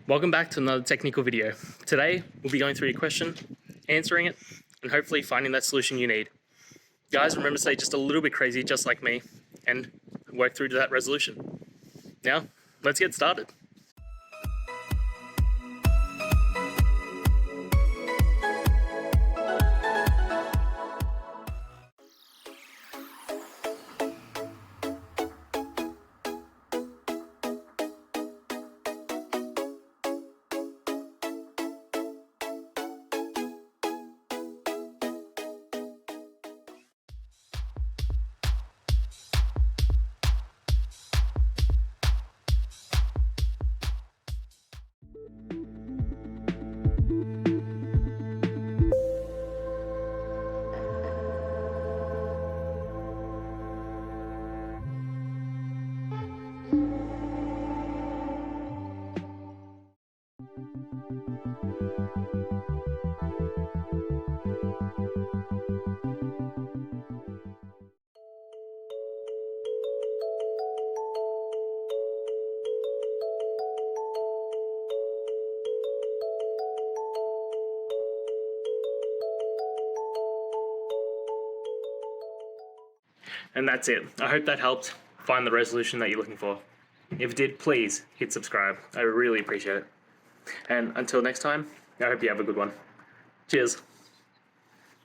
Welcome back to another technical video. Today, we'll be going through your question, answering it, and hopefully finding that solution you need. Guys, remember to stay just a little bit crazy, just like me, and work through to that resolution. Now, let's get started. And that's it. I hope that helped find the resolution that you're looking for. If it did, please hit subscribe. I really appreciate it. And until next time, I hope you have a good one. Cheers.